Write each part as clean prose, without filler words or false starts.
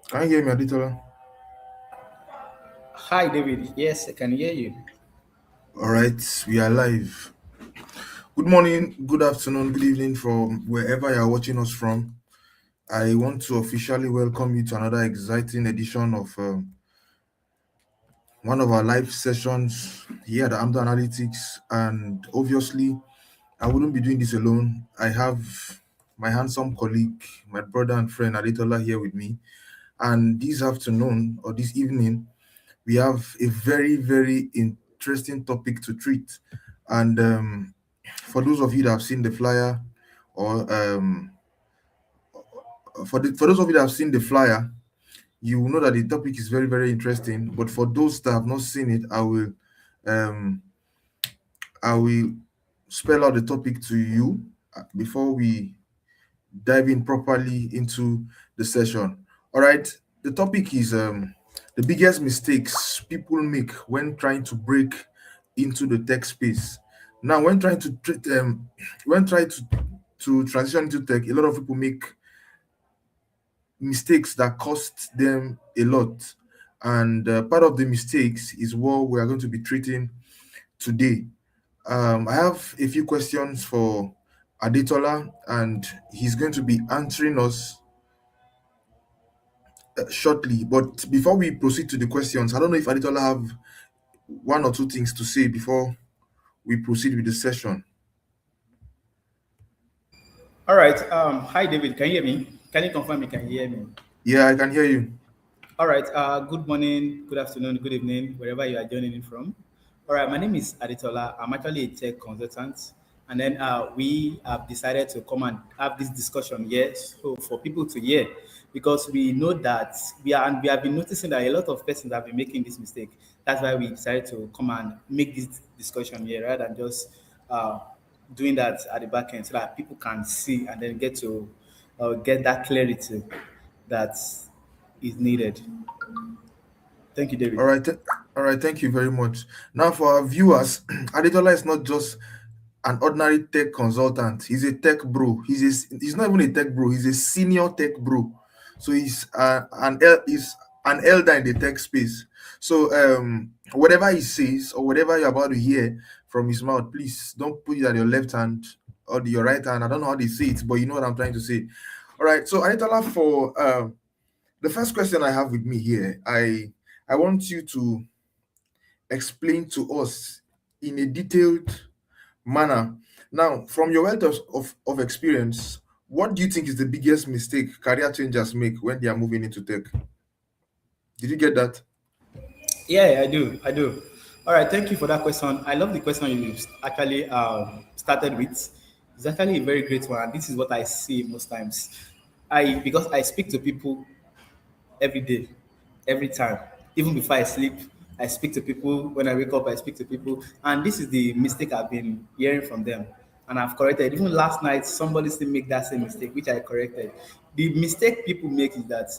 Can you hear me, Aditola? Hi, David. Yes, I can hear you. All right, we are live. Good morning, good afternoon, good evening from wherever you are watching us from. I want to officially welcome you to another exciting edition of one of our live sessions here at Amdo Analytics. And obviously, I wouldn't be doing this alone. I have my handsome colleague, my brother and friend Aditola here with me. And this afternoon or this evening, we have a very, very interesting topic to treat. And for those of you that have seen the flyer, or for those of you that have seen the flyer, you will know that the topic is very, very interesting. But for those that have not seen it, um, I will spell out the topic to you before we dive in properly into the session. All right, the topic is the biggest mistakes people make when trying to break into the tech space. Now, when trying to transition into tech, a lot of people make mistakes that cost them a lot, and part of the mistakes is what we are going to be treating today. I have a few questions for Adetola, and he's going to be answering us shortly. But before we proceed to the questions, I don't know if Aditola have one or two things to say before we proceed with the session. All right. Hi, David. Can you hear me? Can you confirm you can hear me? Yeah, I can hear you. All right. Good morning, good afternoon, good evening, wherever you are joining in from. All right. My name is Aditola. I'm actually a tech consultant. And then we have decided to come and have this discussion here so for people to hear because we know that we have been noticing that a lot of persons have been making this mistake. That's why we decided to come and make this discussion here rather than just uh, doing that at the back end so that people can see and then get to get that clarity that is needed. Thank you, All David. right, all right. Thank you very much. Now, for our viewers, Adetola is not just an ordinary tech consultant. He's a tech bro. He's not even a tech bro. He's a senior tech bro. So he's an elder in the tech space. So whatever he says or whatever you're about to hear from his mouth, please don't put it at your left hand or your right hand. I don't know how they say it, but you know what I'm trying to say. All right. So Adetola, for the first question I have with me here, I want you to explain to us in a detailed manner. Now, from your wealth of experience, what do you think is the biggest mistake career changers make when they are moving into tech? Did you get that? Yeah, I do. I do. All right. Thank you for that question. I love the question you actually started with. It's actually a very great one. And this is what I see most times. Because I speak to people every day, every time. Even before I sleep, I speak to people. When I wake up, I speak to people. And this is the mistake I've been hearing from them. And I've corrected. Even last night, somebody still make that same mistake, which I corrected. The mistake people make is that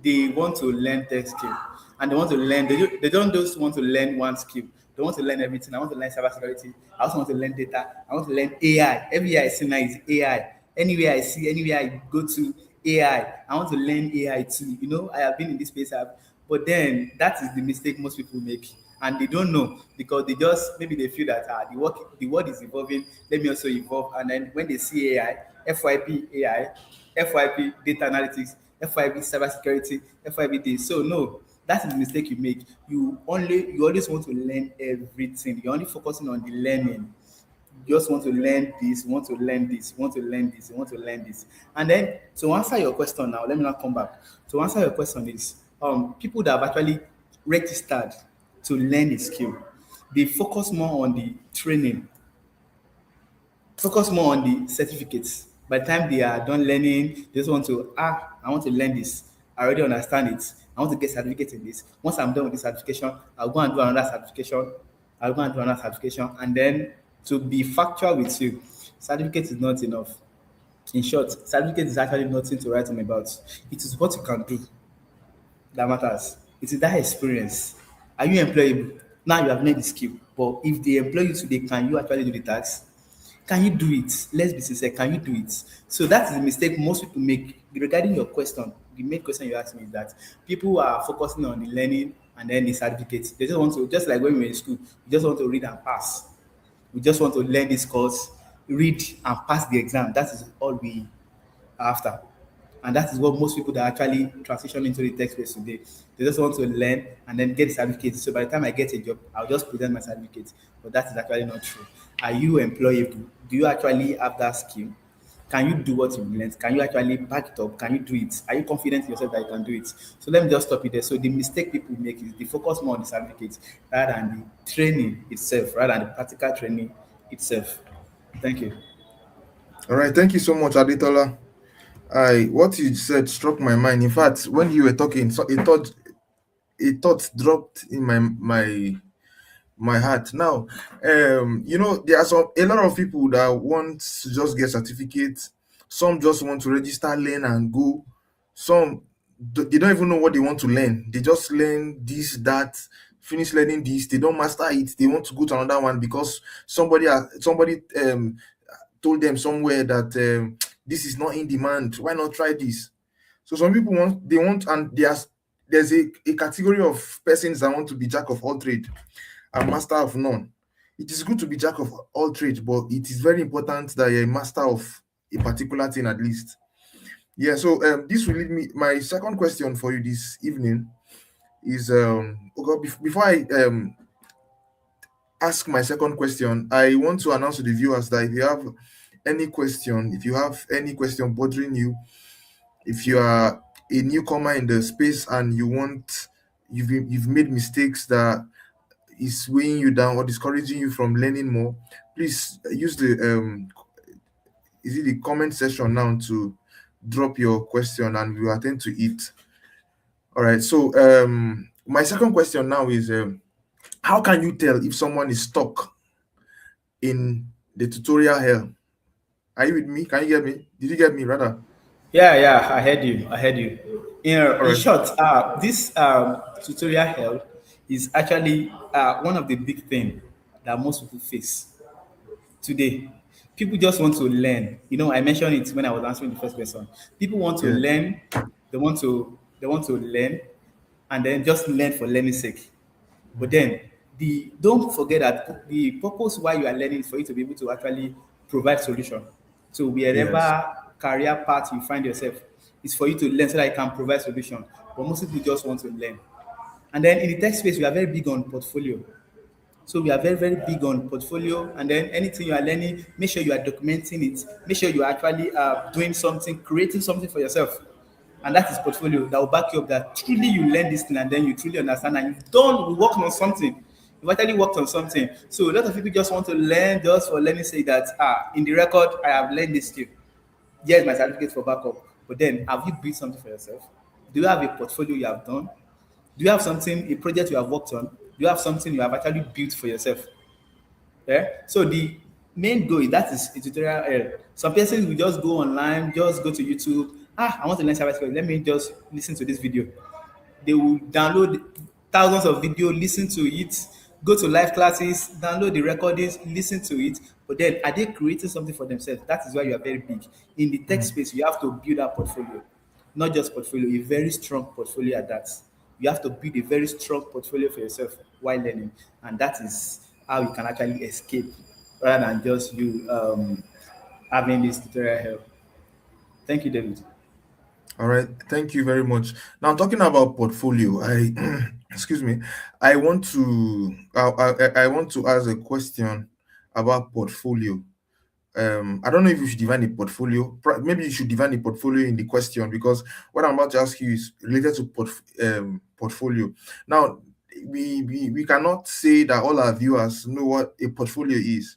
they want to learn tech skill and they want to learn, they don't just want to learn one skill. They want to learn everything. I want to learn cybersecurity. I also want to learn data. I want to learn AI. Everywhere I see now is AI. Anywhere I go to AI. I want to learn AI too. You know, I have been in this space, but then that is the mistake most people make, and they don't know because they just maybe they feel that the world is evolving. Let me also evolve, and then when they see AI, FYP AI, FYP data analytics, FYP cybersecurity, FYP this. So no, that is the mistake you make. You always want to learn everything. You're only focusing on the learning. You just want to learn this, you want to learn this, you want to learn this, you want to learn this. And then to answer your question now, let me now come back. To answer your question is people that have actually registered to learn a skill, they focus more on the training, focus more on the certificates. By the time they are done learning, they just want to, I want to learn this. I already understand it. I want to get certificate in this. Once I'm done with this certification, I'll go and do another certification. I'll go and do another certification. And then to be factual with you, certificate is not enough. In short, certificate is actually nothing to write home about. It is what you can do that matters. It is that experience. Are you employable? Now you have learned the skill. But if they employ you today, can you actually do the task? Can you do it? Let's be sincere. Can you do it? So that is the mistake most people make regarding your question. The main question you asked me is that people are focusing on the learning and then the certificates. They just want to, just like when we were in school, you just want to read and pass. We just want to learn this course, read and pass the exam. That is all we are after. And that is what most people that actually transition into the tech space today. They just want to learn and then get the certificate. So by the time I get a job, I'll just present my certificate. But that is actually not true. Are you employable? Do you actually have that skill? Can you do what you learned? Can you actually back it up? Can you do it? Are you confident in yourself that you can do it? So let me just stop it there. So the mistake people make is they focus more on the certificate rather than the training itself, rather than the practical training itself. Thank you. All right, thank you so much, Aditola. I what you said struck my mind. In fact, when you were talking, so a thought dropped in my heart. Now, there are a lot of people that want to just get certificates. Some just want to register, learn, and go. Some they don't even know what they want to learn. They just learn this, that, finish learning this. They don't master it. They want to go to another one because somebody told them somewhere that this is not in demand. Why not try this? So some people want, and there's a category of persons that want to be jack of all trade and master of none. It is good to be jack of all trades, but it is very important that you're a master of a particular thing at least. Yeah, so this will lead me. My second question for you this evening is okay, before I ask my second question, I want to announce to the viewers that if you have any question bothering you, if you are a newcomer in the space and you've made mistakes that is weighing you down or discouraging you from learning more, please use the is it the comment section now to drop your question and we'll attend to it. All right. So my second question now is how can you tell if someone is stuck in the tutorial hell? Are you with me? Can you get me? Did you get me rather? Yeah, yeah, I heard you. I heard you. All In right. short, this tutorial help is actually one of the big things that most people face today. People just want to learn. You know, I mentioned it when I was answering the first question. People want to Yeah. learn. They want to learn, and then just learn for learning sake. But then the don't forget that the purpose why you are learning is for you to be able to actually provide solution. So Yes. wherever career path you find yourself, is for you to learn so that you can provide solution. But most people just want to learn. And then in the tech space, we are very big on portfolio. So we are very, very big on portfolio. And then anything you are learning, make sure you are documenting it. Make sure you are actually doing something, creating something for yourself. And that is portfolio that will back you up that truly you learn this thing and then you truly understand and you've done, you worked on something. You've actually worked on something. So a lot of people just want to learn just for learning, say that, in the record, I have learned this skill. Here's my certificate for backup. But then, have you built something for yourself? Do you have a portfolio you have done? Do you have something, a project you have worked on? Do you have something you have actually built for yourself? Yeah. So the main goal that is a tutorial error. Some persons will just go online, just go to YouTube. I want to learn cybersecurity. Let me just listen to this video. They will download thousands of video, listen to it, go to live classes, download the recordings, listen to it. But then, are they creating something for themselves? That is why you are very big. In the tech space, you have to build a portfolio, not just portfolio, a very strong portfolio at that. You have to build a very strong portfolio for yourself while learning, and that is how you can actually escape rather than just you having this tutorial help. Thank you, David. All right. Thank you very much. Now talking about portfolio, I excuse me. I want to ask a question about portfolio. I don't know if you should define a portfolio. Maybe you should define a portfolio in the question because what I'm about to ask you is related to portfolio. Now, we cannot say that all our viewers know what a portfolio is.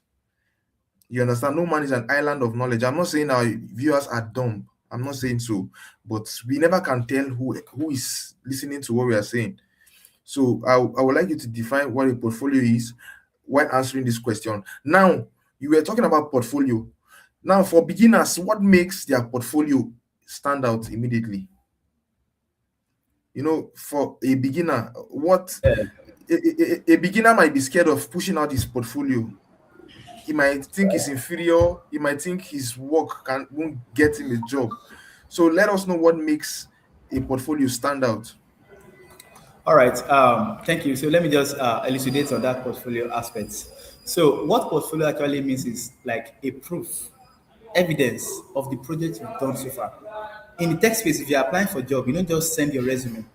You understand? No man is an island of knowledge. I'm not saying our viewers are dumb. I'm not saying so, but we never can tell who is listening to what we are saying. So I would like you to define what a portfolio is when answering this question. Now, you were talking about portfolio. Now, for beginners, what makes their portfolio stand out immediately? For a beginner, what Yeah. a beginner might be scared of pushing out his portfolio. he might think he's inferior, he might think his work can won't get him a job. So let us know what makes a portfolio stand out. All right. Thank you. So let me just elucidate on that portfolio aspect. So what portfolio actually means is like a proof, evidence of the project you've done so far. In the tech space, if you're applying for a job, you don't just send your resume.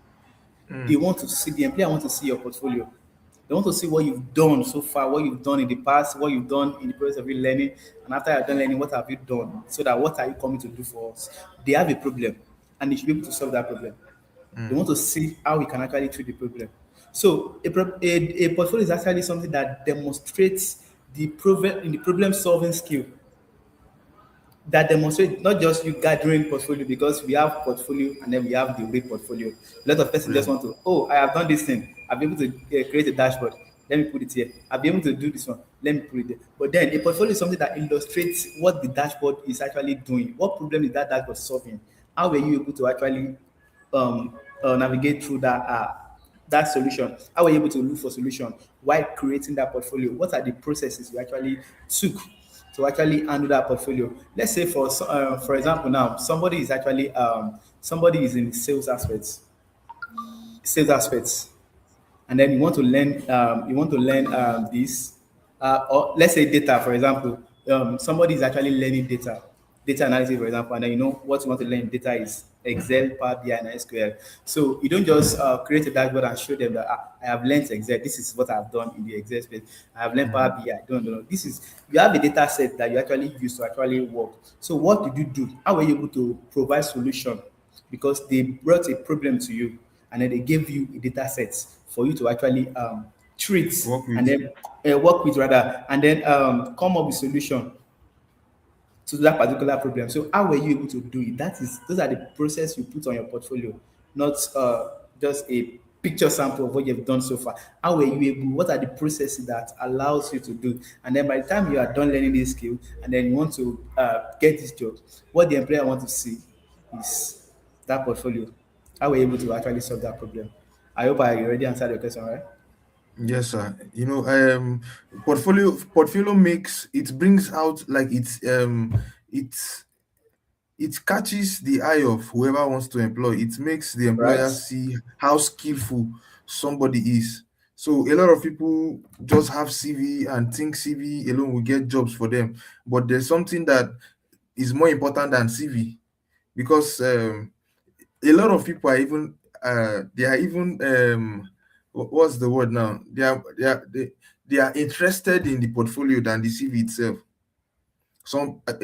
They want to see the employer want to see your portfolio. They want to see what you've done so far, what you've done in the past, what you've done in the process of you learning, and after you're done learning, what have you done? So that what are you coming to do for us? They have a problem, and they should be able to solve that problem. They want to see how we can actually treat the problem. So a portfolio is actually something that demonstrates the problem solving skill that demonstrate not just you gathering portfolio because we have portfolio and then we have the real portfolio. A lot of person Yeah. just want to, oh, I have done this thing. I'll be able to create a dashboard. Let me put it here. I'll be able to do this one. Let me put it there. But then a portfolio is something that illustrates what the dashboard is actually doing. What problem is that dashboard solving? How were you able to actually navigate through that solution? How were you able to look for solution while creating that portfolio? What are the processes you actually took to actually handle that portfolio? Let's say for example now somebody is in sales aspects, and then you want to learn this or let's say data for example. Somebody is actually learning data analysis for example, and then you know what you want to learn in data is Excel, Power BI, and SQL. So you don't just create a dashboard and show them that I have learned Excel. This is what I've done in the Excel space. I have learned Power BI. Don't know. This is you have a data set that you actually use to actually work. So what did you do? How were you able to provide solution? Because they brought a problem to you and then they gave you a data set for you to actually treat Work and with. then work with rather and then come up with solution to that particular problem. So how were you able to do it? That is those are the process you put on your portfolio, not just a picture sample of what you've done so far. How were you able? What are the processes that allows you to do? And then by the time you are done learning this skill, and then you want to get this job, what the employer want to see is that portfolio. How were you able to actually solve that problem? I hope I already answered your question, right? Yes, sir. Portfolio makes it brings out like it's it catches the eye of whoever wants to employ. It makes the Right. employer see how skillful somebody is. So a lot of people just have CV and think CV alone will get jobs for them, but there's something that is more important than CV because a lot of people are even they are even what's the word now? They are interested in the portfolio than the CV itself.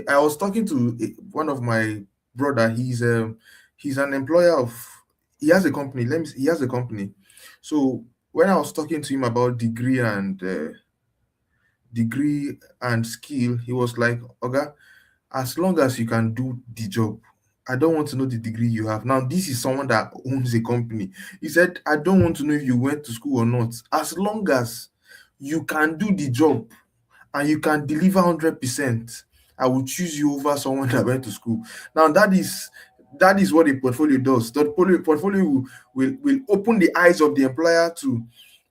I was talking to one of my brother. He's an employer of he has a company. He has a company. So when I was talking to him about degree and skill, he was like, "Oga, as long as you can do the job, I don't want to know the degree you have." Now, this is someone that owns a company. He said, "I don't want to know if you went to school or not. As long as you can do the job and you can deliver 100%, I will choose you over someone that went to school." Now, that is what a portfolio does. The portfolio will open the eyes of the employer to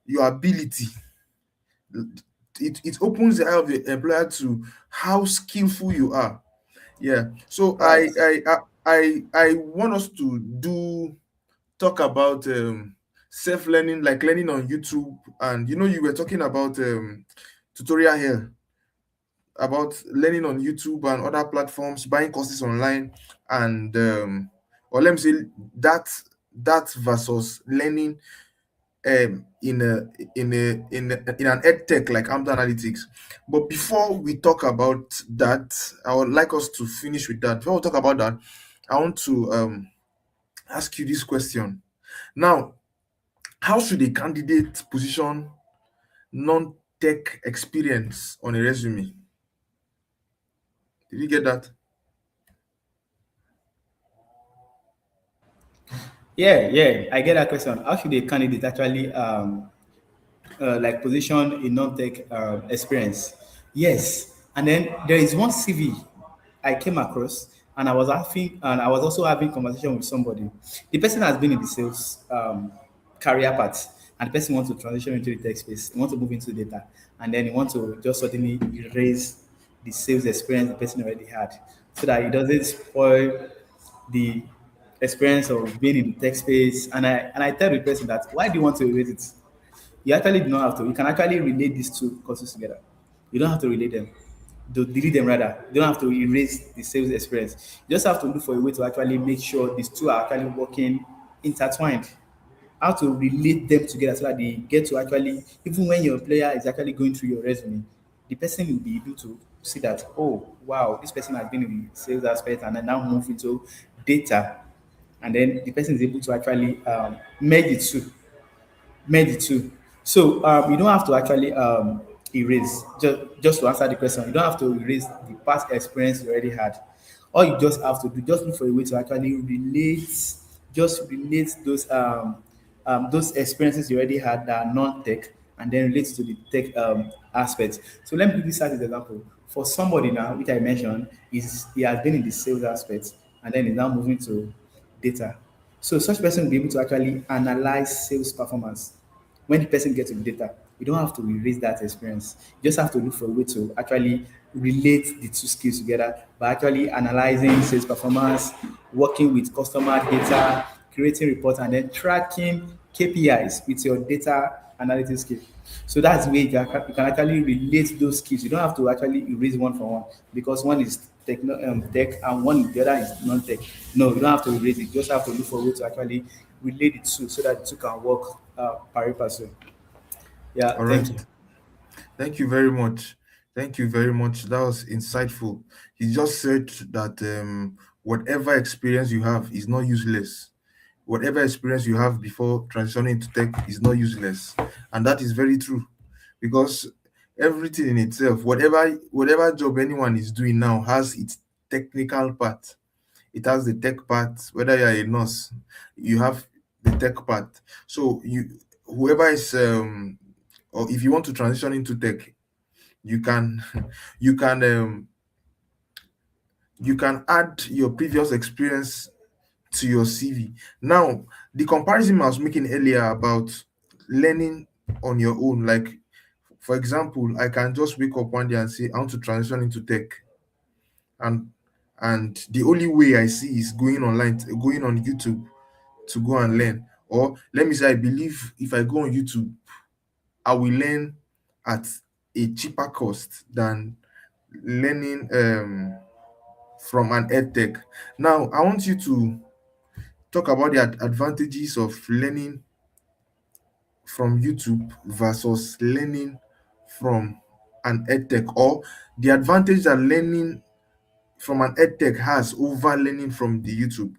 your ability. It opens the eye of the employer to how skillful you are. Yeah. So Right. I want us to do talk about self-learning, like learning on YouTube. And you were talking about tutorial here about learning on YouTube and other platforms, buying courses online, and or let me say that that versus learning in an ed tech like Amda Analytics. But before we talk about that, I would like us to finish with that. Before we talk about that, I want to ask you this question. Now, how should a candidate position non-tech experience on a resume? Did you get that? Yeah, yeah, I get that question. How should a candidate actually like position a non-tech experience? Yes, and then there is one CV I came across, and I was also having conversation with somebody. The person has been in the sales career path, and the person wants to transition into the tech space. He wants to move into data, and then you want to just suddenly erase the sales experience the person already had, so that it doesn't spoil the experience of being in the tech space. And I tell the person that, why do you want to erase it? You actually do not have to. You can actually relate these two courses together. You don't have to relate them. To delete them rather. You don't have to erase the sales experience. You just have to look for a way to actually make sure these two are actually working intertwined. How to relate them together so that they get to actually, even when your player is actually going through your resume, the person will be able to see that, oh wow, this person has been in the sales aspect and then now move into data, and then the person is able to actually merge the two merge the two. So you don't have to actually erase. Just to answer the question, you don't have to erase the past experience you already had. All you just have to do, just look for a way to actually relate, just relate those experiences you already had that are non-tech, and then relate to the tech aspect. So let me give you start with an example. For somebody now, which I mentioned, is he has been in the sales aspect and then is now moving to data. So such person will be able to actually analyze sales performance. When the person gets to the data, you don't have to erase that experience. You just have to look for a way to actually relate the two skills together by actually analyzing sales performance, working with customer data, creating reports, and then tracking KPIs with your data analytics skill. So that's the way you can actually relate those skills. You don't have to actually erase one for one, because one is tech and the other is non-tech. No, you don't have to erase it. You just have to look for a way to actually relate the two so that the two can work pari passu. Yeah, All thank right. you. Thank you very much. Thank you very much. That was insightful. He just said that whatever experience you have is not useless. Whatever experience you have before transitioning into tech is not useless. And that is very true, because everything in itself, whatever job anyone is doing now, has its technical part. It has the tech part. Whether you're a nurse, you have the tech part. So whoever is or if you want to transition into tech, you can you can um, you can add your previous experience to your CV. Now, the comparison I was making earlier about learning on your own, like for example, I can just wake up one day and say I want to transition into tech, and the only way I see is going online, going on YouTube to go and learn. Or let me say, I believe if I go on YouTube, I will learn at a cheaper cost than learning from an edtech. Now, I want you to talk about the advantages of learning from YouTube versus learning from an edtech, or the advantage that learning from an edtech has over learning from the YouTube.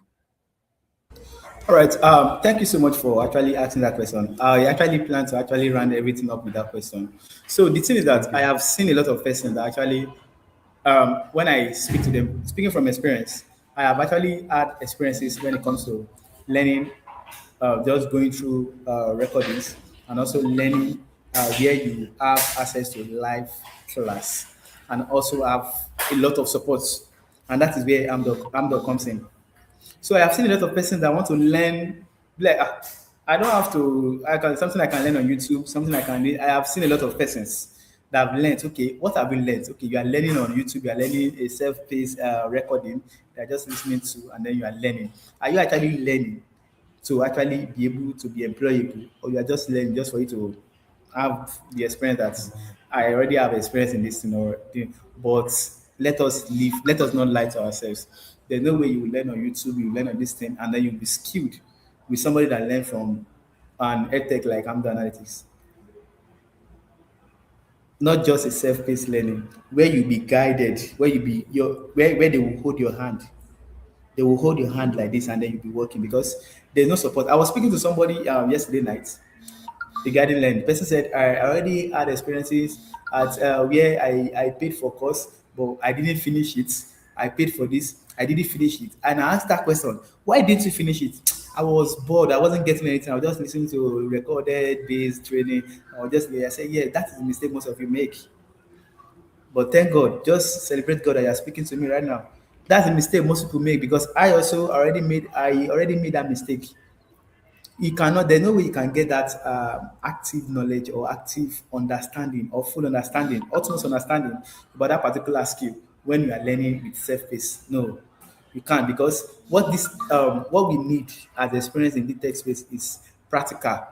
All right. Thank you so much for actually asking that question. I actually plan to actually round everything up with that question. So the thing is that I Okay. have seen a lot of persons that actually, when I speak to them, speaking from experience, I have actually had experiences when it comes to learning, just going through recordings, and also learning where you have access to live class, and also have a lot of support. And that is where Amdoc comes in. So I have seen a lot of persons that want to learn, like I don't have to. I can something I can learn on YouTube, something I can. I have seen a lot of persons that have learned. Okay, what have you learned? Okay, you are learning on YouTube. You are learning a self-paced recording. You are just listening to, and then you are learning. Are you actually learning to actually be able to be employable, or you are just learning just for you to have the experience that I already have experience in this thing or thing? But let us live, let us not lie to ourselves. There's no way you will learn on YouTube, you learn on this thing, and then you'll be skilled with somebody that learned from an edtech like Amdo Analytics. Not just a self-paced learning where you be guided, where you be your where they will hold your hand. They will hold your hand like this, and then you'll be working because there's no support. I was speaking to somebody yesterday night regarding learning. The person said, I already had experiences at where I paid for course, but I didn't finish it. I paid for this, I didn't finish it. And I asked that question, why didn't you finish it? I was bored. I wasn't getting anything. I was just listening to recorded based training. I said, yeah, that is the mistake most of you make. But thank God, just celebrate God that you're speaking to me right now. That's a mistake most people make because I already made that mistake. You cannot, there's no way you can get that active knowledge or active understanding or full understanding, utmost understanding about that particular skill when you are learning with self-paced. No, you can't, because what we need as experience in the tech space is practical,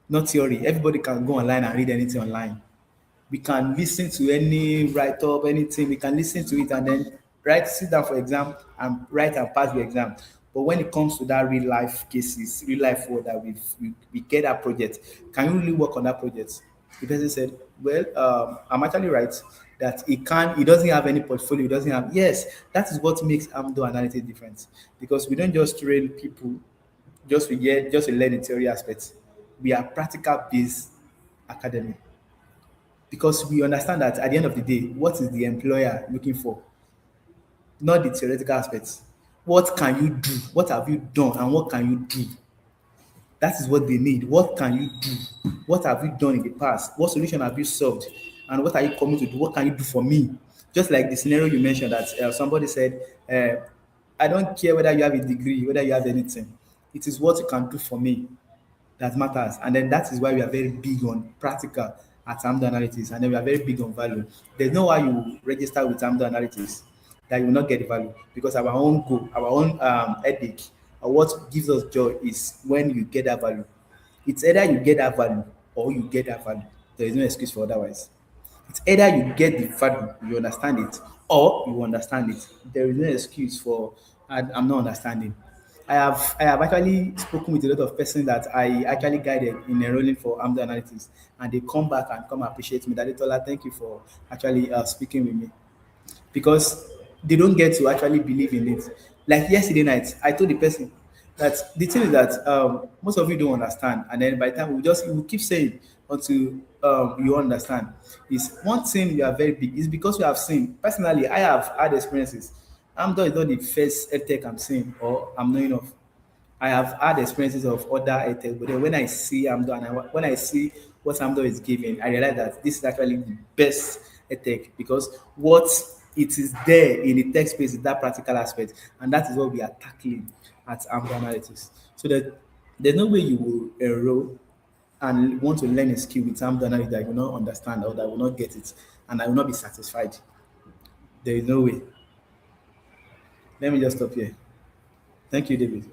not theory. Everybody can go online and read anything online. We can listen to any write up, anything. We can listen to it and then sit down for exam and write and pass the exam. But when it comes to that real life cases, real life world that we get that project, can you really work on that project? The person said, "Well, I'm actually right that he doesn't have any portfolio, he doesn't have." Yes, that is what makes Amdo Analytics different, because we don't just train people just to learn the theory aspects. We are practical based academy, because we understand that at the end of the day, what is the employer looking for? Not the theoretical aspects. What can you do? What have you done? And what can you do? That is what they need. What can you do? What have you done in the past? What solution have you solved? And what are you coming to do? What can you do for me? Just like the scenario you mentioned that somebody said, I don't care whether you have a degree, whether you have anything. It is what you can do for me that matters. And then that is why we are very big on practical at Amdo Analytics. And then we are very big on value. There's no why you register with Amdo Analytics that you will not get the value, because our own goal, our own ethic, or what gives us joy is when you get that value. It's either you get that value or you get that value. There is no excuse for otherwise. It's either you get the value, you understand it, or you understand it. There is no excuse for I'm not understanding. I have actually spoken with a lot of persons that I actually guided in enrolling for Amdo Analytics, and they come back and come appreciate me. That Tola, thank you for actually speaking with me, because they don't get to actually believe in it. Like yesterday night, I told the person that the thing is that most of you don't understand, and then by the time we keep saying until you understand. Is one thing we are very big is because we have seen. Personally, I have had experiences. Amdo is not the first edtech I'm seeing or I'm knowing of. I have had experiences of other edtech, but then when I see Amdo and when I see what Amdo is giving, I realize that this is actually the best edtech, because what it is there in the tech space is that practical aspect, and that is what we are tackling at Amdo Analytics. So that there's no way you will enroll and want to learn a skill with Amdo Analytics that you will not understand or that will not get it and I will not be satisfied. There is no way. Let me just stop here. Thank you, David.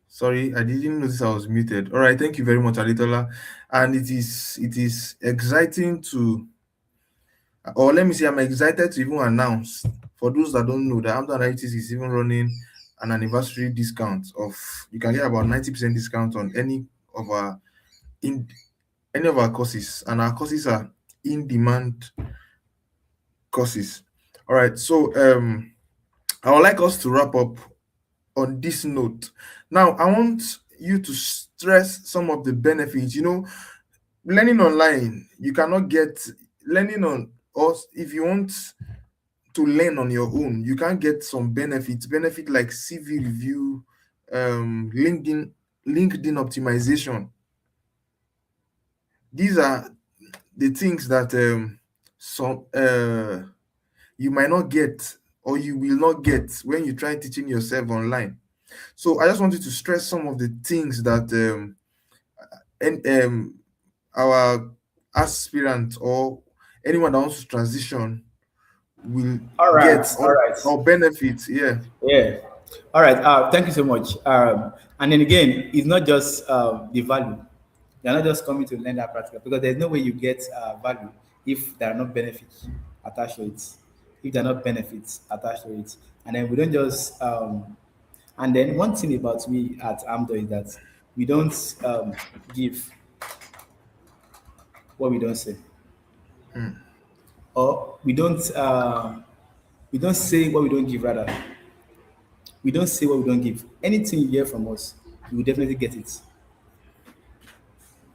Sorry, I didn't notice I was muted. All right, thank you very much, Aditola. And it is exciting to, or let me say, I'm excited to even announce for those that don't know that Amdo Analytics is even running an anniversary discount of, you can get about 90% discount on in any of our courses, and our courses are in demand courses. All right, so I would like us to wrap up on this note. Now, I want you to stress some of the benefits. Learning online, you cannot get learning on us. If you want to learn on your own, you can get some benefit like CV review, LinkedIn optimization. These are the things that some you might not get, or you will not get when you try teaching yourself online. So I just wanted to stress some of the things that and our aspirant or anyone that wants to transition will All right, get, all right. or benefits. Yeah. Yeah. All right. Thank you so much. And then again, it's not just the value. You're not just coming to learn that practical, because there's no way you get value if there are no benefits attached to it. If there are not benefits attached to it, and then we don't just. And then one thing about we at Amdo is that we don't give what we don't say, or we don't say what we don't give. Rather, we don't say what we don't give. Anything you hear from us, you will definitely get it.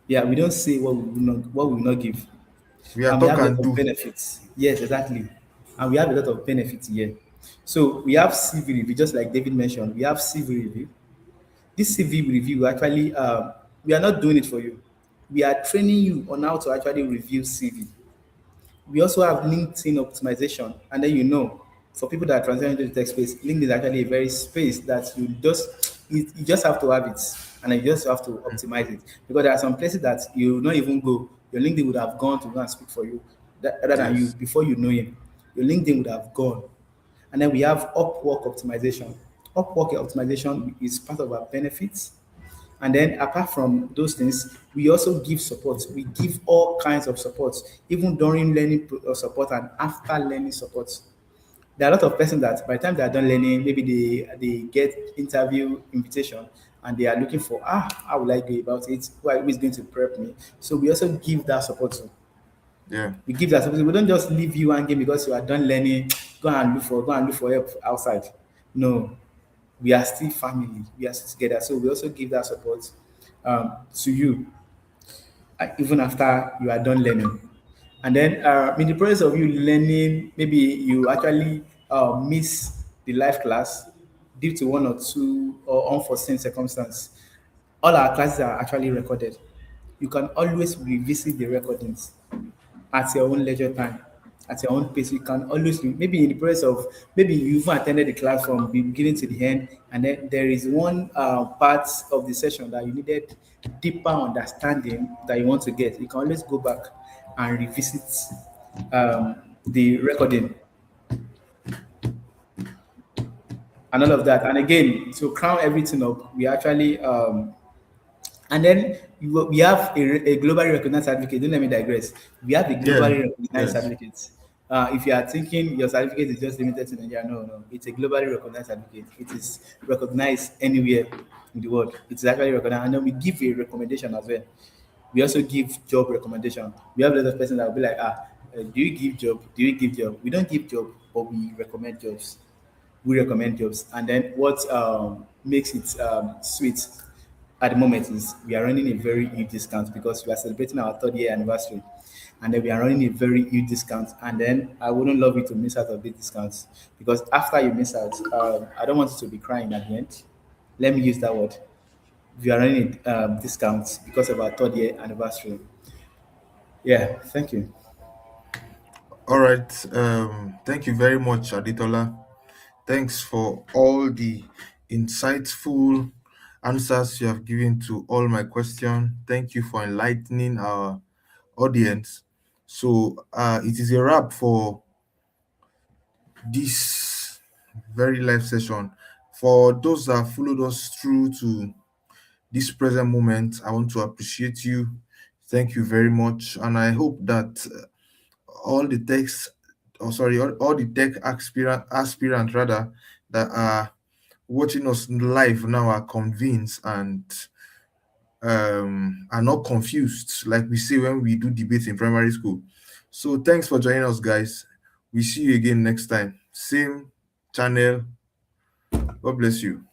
Yeah, we don't say what we will not give. We are And we talk have a lot and of do. benefits. Yes, exactly. And we have a lot of benefits here. So we have CV review, just like David mentioned. We have CV review. This CV review actually, we are not doing it for you. We are training you on how to actually review CV. We also have LinkedIn optimization, and then For people that are transitioning into the tech space, LinkedIn is actually a very space that you just have to have it, and you just have to optimize it, because there are some places that you will not even go. Your LinkedIn would have gone to go and speak for you, rather than you Yes. before you know him. Your LinkedIn would have gone. And then we have Upwork optimization. Upwork optimization is part of our benefits. And then apart from those things, we also give support. We give all kinds of support, even during learning support and after learning support. There are a lot of persons that by the time they are done learning, maybe they get interview invitation and they are looking for, how will I go about it? Who is going to prep me? So we also give that support too. Yeah. We give that support. We don't just leave you hanging because you are done learning. Go and look for help outside. No, we are still family. We are still together. So we also give that support to you even after you are done learning. And then in the process of you learning, maybe you actually miss the live class due to one or two or unforeseen circumstance. All our classes are actually recorded. You can always revisit the recordings at your own leisure time, at your own pace. You can always, maybe in the process of, maybe you even attended the class from the beginning to the end, and then there is one part of the session that you needed deeper understanding that you want to get. You can always go back and revisit the recording and all of that. And again, to crown everything up, we actually and then we have a globally recognized certificate. Don't let me digress. We have a Yeah. globally recognized Yes. certificate. If you are thinking your certificate is just limited to Nigeria, no, no. It's a globally recognized certificate. It is recognized anywhere in the world. It's actually recognized. And then we give a recommendation as well. We also give job recommendation. We have a lot of persons that will be like, do you give job? Do you give job? We don't give job, but we recommend jobs. We recommend jobs. And then what makes it sweet at the moment is we are running a very huge discount because we are celebrating our 3rd year anniversary. And then we are running a very huge discount. And then I wouldn't love you to miss out of these discounts, because after you miss out, I don't want you to be crying at the end. Let me use that word. We are running discounts because of our 3rd year anniversary. Yeah, thank you. All right. Thank you very much, Aditola. Thanks for all the insightful answers you have given to all my questions. Thank you for enlightening our audience. So it is a wrap for this very live session. For those that followed us through to this present moment, I want to appreciate you. Thank you very much. And I hope that all the techs, oh sorry, all the tech aspirant rather that are watching us live now are convinced and are not confused, like we say when we do debates in primary school. So thanks for joining us, guys. We see you again next time. Same channel. God bless you.